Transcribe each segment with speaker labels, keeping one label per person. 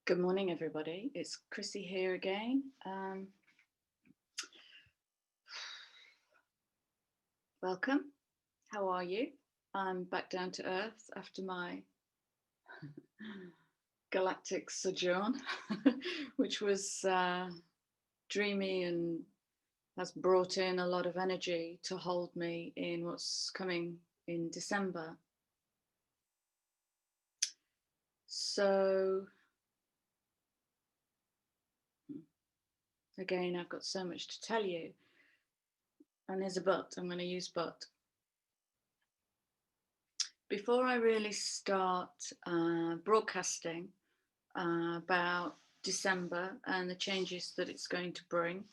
Speaker 1: Good morning, everybody. It's Chrissy here again. Welcome. How are you? I'm back down to earth after my galactic sojourn, which was dreamy and has brought in a lot of energy to hold me in what's coming in December. So again, I've got so much to tell you. And there's a but. I'm going to use but. Before I really start broadcasting about December and the changes that it's going to bring,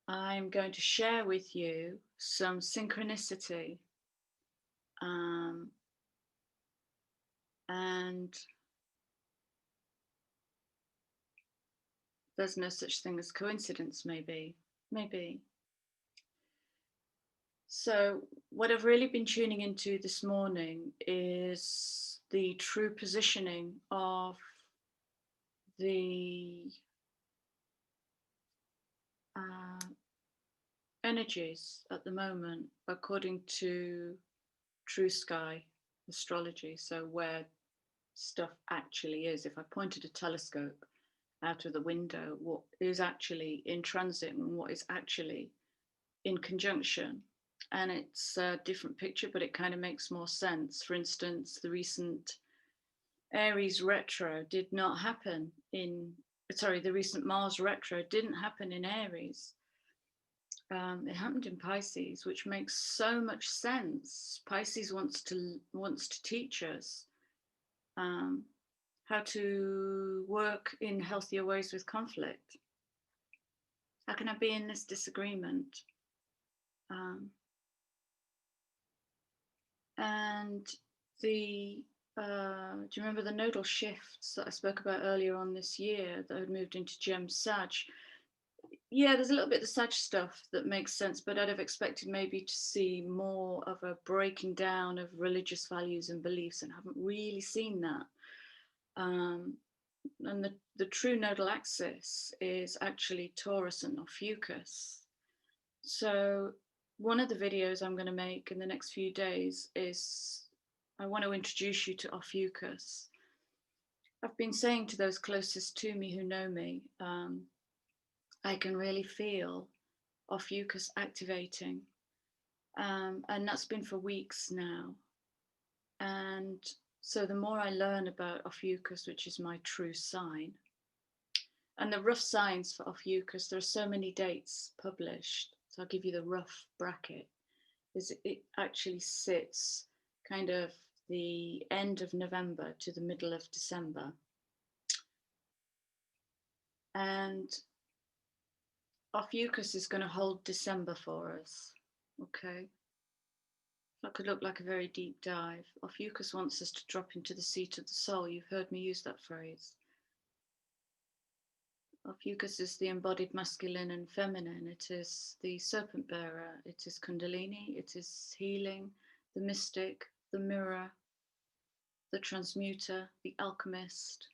Speaker 1: I'm going to share with you some synchronicity and there's no such thing as coincidence, maybe. So what I've really been tuning into this morning is the true positioning of the energies at the moment, according to True Sky astrology. So where stuff actually is. If I pointed a telescope out of the window, what is actually in transit and what is actually in conjunction. And it's a different picture, but it kind of makes more sense. For instance, the recent Aries retro did not happen the recent Mars retro didn't happen in Aries. It happened in Pisces, which makes so much sense. Pisces wants to teach us how to work in healthier ways with conflict. How can I be in this disagreement? And do you remember the nodal shifts that I spoke about earlier on this year that had moved into Gem Sag? Yeah, there's a little bit of the Sag stuff that makes sense, but I'd have expected maybe to see more of a breaking down of religious values and beliefs, and haven't really seen that. And the true nodal axis is actually Taurus and Ophiuchus. So one of the videos I'm going to make in the next few days is I want to introduce you to Ophiuchus. I've been saying to those closest to me who know me, I can really feel Ophiuchus activating. And that's been for weeks now. And so the more I learn about Ophiuchus, which is my true sign, and the rough signs for Ophiuchus, there are so many dates published. So I'll give you the rough bracket. It actually sits kind of the end of November to the middle of December. And Ophiuchus is going to hold December for us, okay? That could look like a very deep dive. Ophiuchus wants us to drop into the seat of the soul. You've heard me use that phrase. Ophiuchus is the embodied masculine and feminine. It is the serpent bearer. It is Kundalini. It is healing, the mystic, the mirror, the transmuter, the alchemist.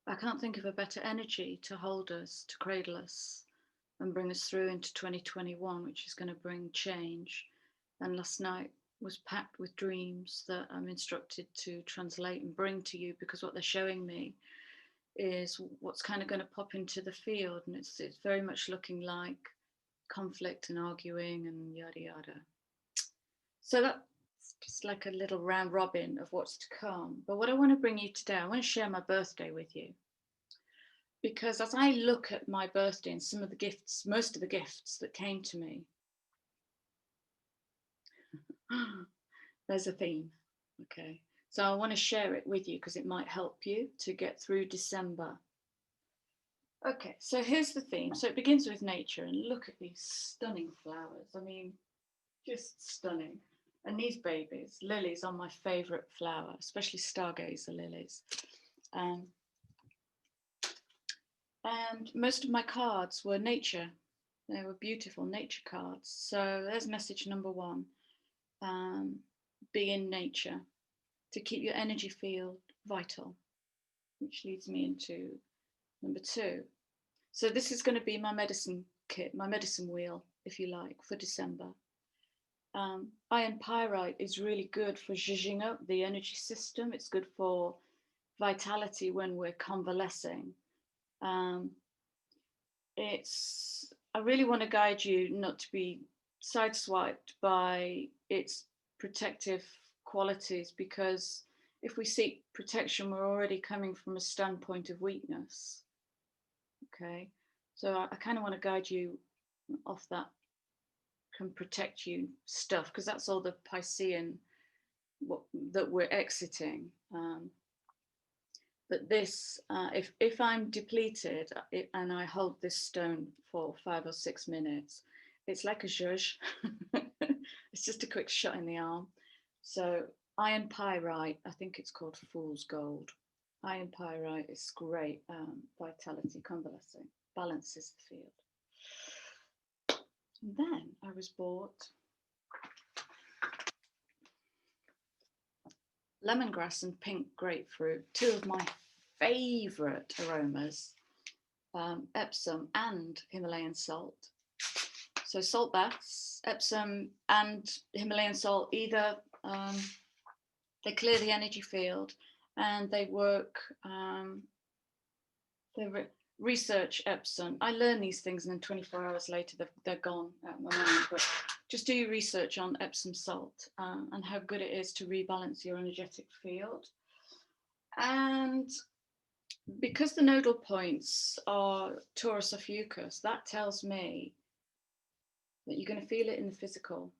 Speaker 1: I can't think of a better energy to hold us, to cradle us, and bring us through into 2021, which is going to bring change. And last night was packed with dreams that I'm instructed to translate and bring to you, because what they're showing me is what's kind of going to pop into the field, and it's very much looking like conflict and arguing and yada yada. So that's just like a little round robin of what's to come. But what I want to bring you today, I want to share my birthday with you, because as I look at my birthday and some of the gifts, most of the gifts that came to me, there's a theme. Okay, so I want to share it with you because it might help you to get through December. Okay, so here's the theme. So it begins with nature, and look at these stunning flowers. I mean, just stunning. And these babies, lilies are my favourite flower, especially stargazer lilies. And most of my cards were nature. They were beautiful nature cards. So there's message number one. be in nature, to keep your energy field vital, which leads me into number 2. So this is going to be my medicine kit, my medicine wheel, if you like, for December. Iron pyrite is really good for zhuzhing up the energy system. It's good for vitality when we're convalescing. I really want to guide you not to be sideswiped by its protective qualities, because if we seek protection, we're already coming from a standpoint of weakness. Okay, so I kind of want to guide you off that can protect you stuff, because that's all the Piscean that we're exiting. But this, if I'm depleted and I hold this stone for 5 or 6 minutes, it's like a zhuzh. It's just a quick shot in the arm. So iron pyrite, I think it's called fool's gold. Iron pyrite is great, vitality, convalescing, balances the field. And then I was bought lemongrass and pink grapefruit, 2 of my favourite aromas, Epsom and Himalayan salt. So salt baths, Epsom and Himalayan salt, either they clear the energy field and they work, research Epsom. I learn these things and then 24 hours later they're gone out of my mind. But just do your research on Epsom salt and how good it is to rebalance your energetic field. And because the nodal points are Taurus Ophiuchus, that tells me that you're going to feel it in the physical.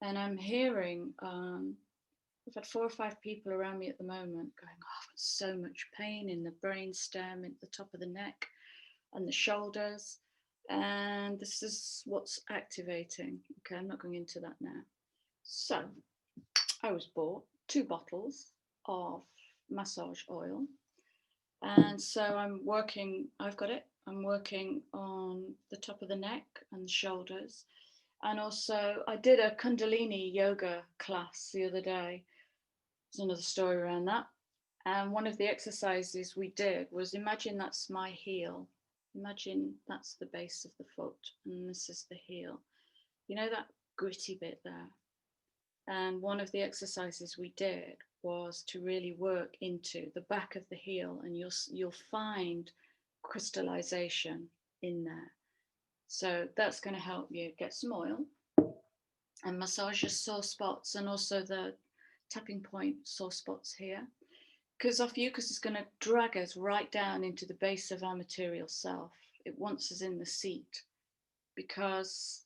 Speaker 1: And I'm hearing, I've had 4 or 5 people around me at the moment going, oh, I've got so much pain in the brain stem, at the top of the neck and the shoulders. And this is what's activating. Okay, I'm not going into that now. So I was bought 2 bottles of massage oil. And so I'm working on the top of the neck and the shoulders. And also I did a Kundalini yoga class the other day. There's another story around that. And one of the exercises we did was, imagine that's my heel. Imagine that's the base of the foot and this is the heel. You know that gritty bit there? And one of the exercises we did was to really work into the back of the heel, and you'll find crystallization in there. So that's going to help you get some oil and massage your sore spots, and also the tapping point sore spots here, because Ophiuchus is going to drag us right down into the base of our material self. It wants us in the seat because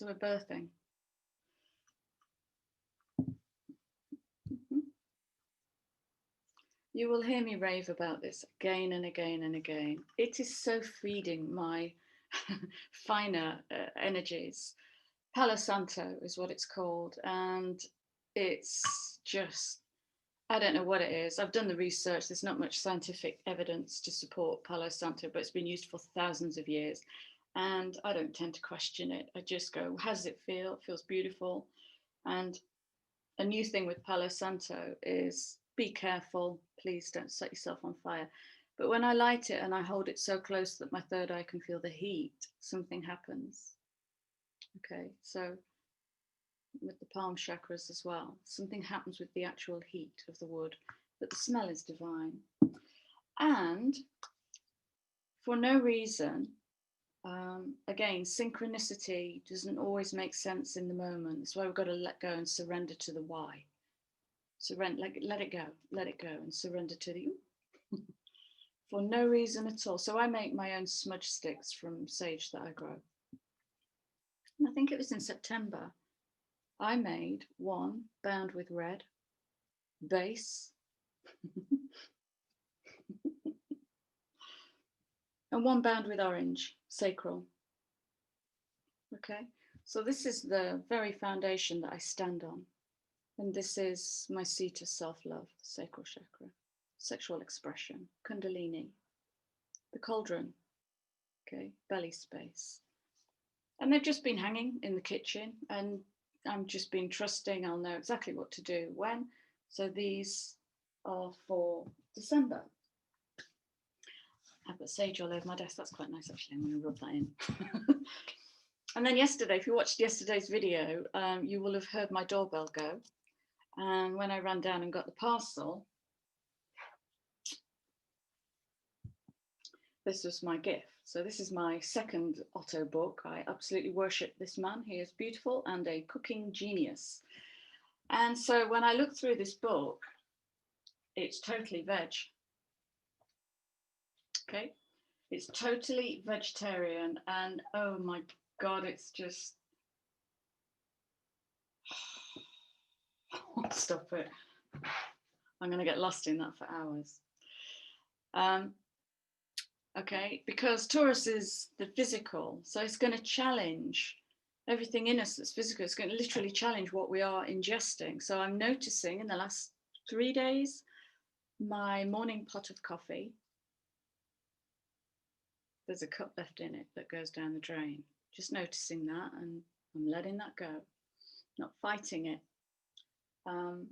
Speaker 1: we're birthing. You will hear me rave about this again and again and again. It is so feeding my finer energies. Palo Santo is what it's called, and it's just, I don't know what it is. I've done the research. There's not much scientific evidence to support Palo Santo, but it's been used for thousands of years. And I don't tend to question it. I just go, how does it feel? It feels beautiful. And a new thing with Palo Santo is be careful. Please don't set yourself on fire. But when I light it and I hold it so close that my third eye can feel the heat, something happens. Okay, so with the palm chakras as well, something happens with the actual heat of the wood, but the smell is divine. And for no reason, again, synchronicity doesn't always make sense in the moment. That's why we've got to let go and surrender to the why. Surrender, let it go and surrender to the for no reason at all. So I make my own smudge sticks from sage that I grow. And I think it was in September, I made one bound with red, base, and one bound with orange, sacral. Okay, so this is the very foundation that I stand on. And this is my seat of self-love, the sacral chakra, sexual expression, kundalini, the cauldron, okay, belly space. And they've just been hanging in the kitchen, and I'm just been trusting I'll know exactly what to do when. So these are for December. I've got sage all over my desk. That's quite nice, actually. I'm going to rub that in. And then yesterday, if you watched yesterday's video, you will have heard my doorbell go. And when I ran down and got the parcel, this was my gift. So this is my second Otto book. I absolutely worship this man. He is beautiful and a cooking genius. And so when I look through this book, it's totally veg. Okay, it's totally vegetarian, and oh my God, it's just, stop it. I'm going to get lost in that for hours. Okay, because Taurus is the physical, so it's going to challenge everything in us that's physical. It's going to literally challenge what we are ingesting. So I'm noticing in the last 3 days, my morning pot of coffee, there's a cup left in it that goes down the drain. Just noticing that, and I'm letting that go, not fighting it. I'm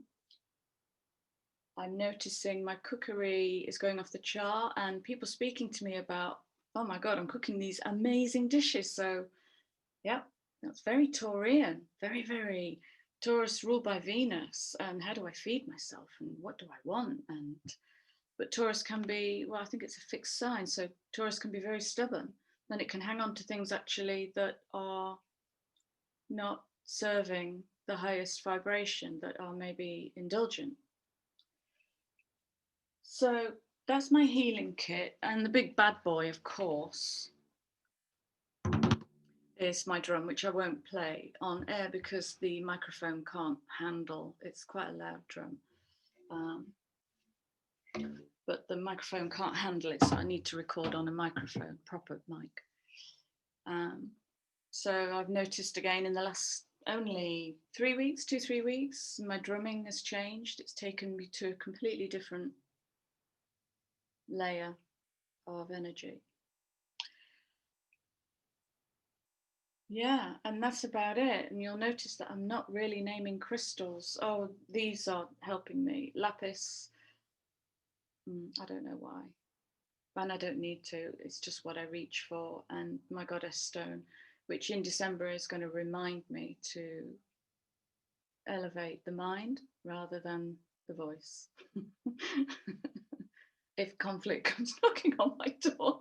Speaker 1: noticing my cookery is going off the chart, and people speaking to me about, oh my God, I'm cooking these amazing dishes. So yeah, that's very Taurian, very, very Taurus ruled by Venus. And how do I feed myself, and what do I want? But Taurus can be, well, I think it's a fixed sign. So Taurus can be very stubborn. Then it can hang on to things actually that are not serving the highest vibration, that are maybe indulgent. So that's my healing kit. And the big bad boy, of course, is my drum, which I won't play on air because the microphone can't handle. It's quite a loud drum. But the microphone can't handle it, so I need to record on a microphone, proper mic. So I've noticed again in the last only 3 weeks, 2-3 weeks, my drumming has changed. It's taken me to a completely different layer of energy. Yeah, and that's about it. And you'll notice that I'm not really naming crystals. Oh, these are helping me. Lapis, I don't know why. And I don't need to. It's just what I reach for. And my goddess stone, which in December is going to remind me to elevate the mind rather than the voice. If conflict comes knocking on my door.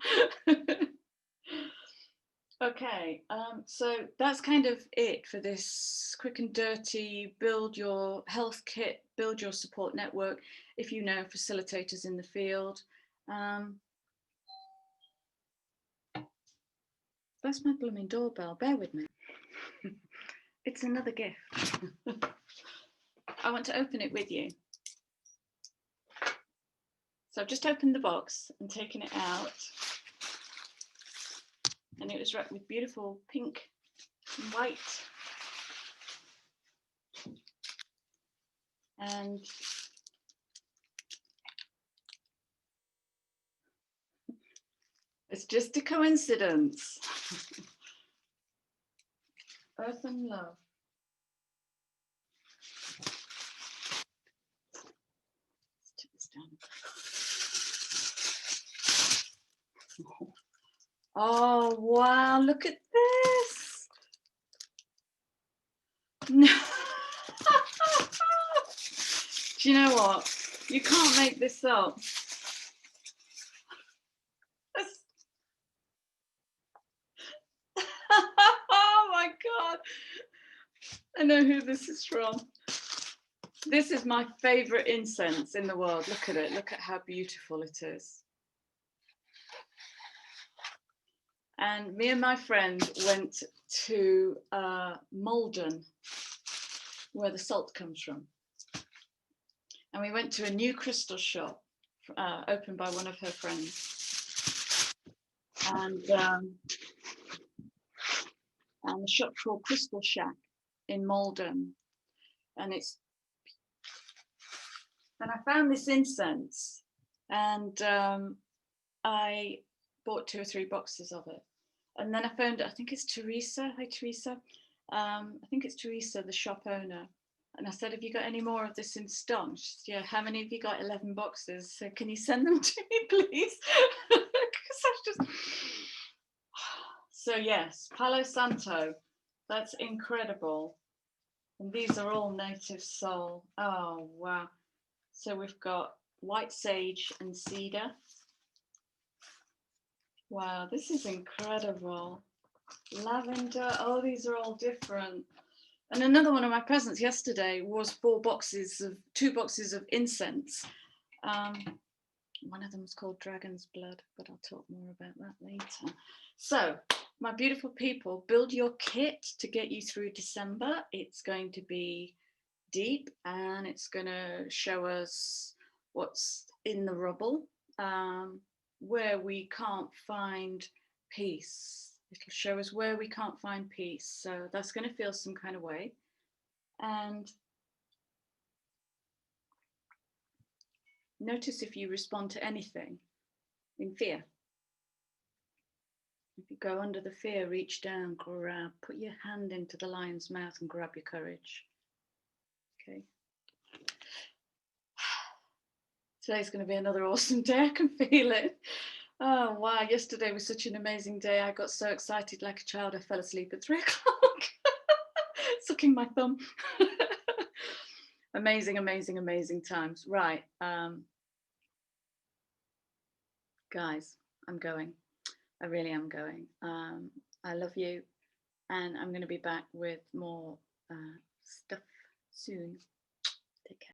Speaker 1: Okay, so that's kind of it for this quick and dirty, build your health kit, build your support network, if you know facilitators in the field. That's my blooming doorbell, bear with me. It's another gift. I want to open it with you. So I've just opened the box and taken it out. And it was wrapped with beautiful pink and white. And it's just a coincidence. Earth and love. Let's take this down. Oh, wow, look at this. No. Do you know what? You can't make this up. Oh my God. I know who this is from. This is my favorite incense in the world. Look at it. Look at how beautiful it is. And me and my friend went to Malden, where the salt comes from. And we went to a new crystal shop opened by one of her friends. And the shop's called Crystal Shack in Malden. And I found this incense, and I bought 2 or 3 boxes of it. And then I phoned, I think it's Teresa. Hi, Teresa. I think it's Teresa, the shop owner. And I said, have you got any more of this in stock? She said, yeah, how many have you got? 11 boxes. So can you send them to me, please? Because I just... So yes, Palo Santo. That's incredible. And these are all native soul. Oh, wow. So we've got white sage and cedar. Wow, this is incredible. Lavender. Oh, these are all different. And another one of my presents yesterday was 2 boxes of incense. One of them was called Dragon's Blood, but I'll talk more about that later. So, my beautiful people, build your kit to get you through December. It's going to be deep and it's going to show us what's in the rubble, where we can't find peace. It'll show us where we can't find peace. So that's going to feel some kind of way. And notice if you respond to anything in fear. If you go under the fear, reach down, grab, put your hand into the lion's mouth and grab your courage. Okay. Today's going to be another awesome day. I can feel it. Oh, wow. Yesterday was such an amazing day. I got so excited like a child. I fell asleep at 3 o'clock, sucking my thumb. Amazing, amazing, amazing times. Right. Guys, I'm going. I really am going. I love you. And I'm going to be back with more stuff soon. Take care.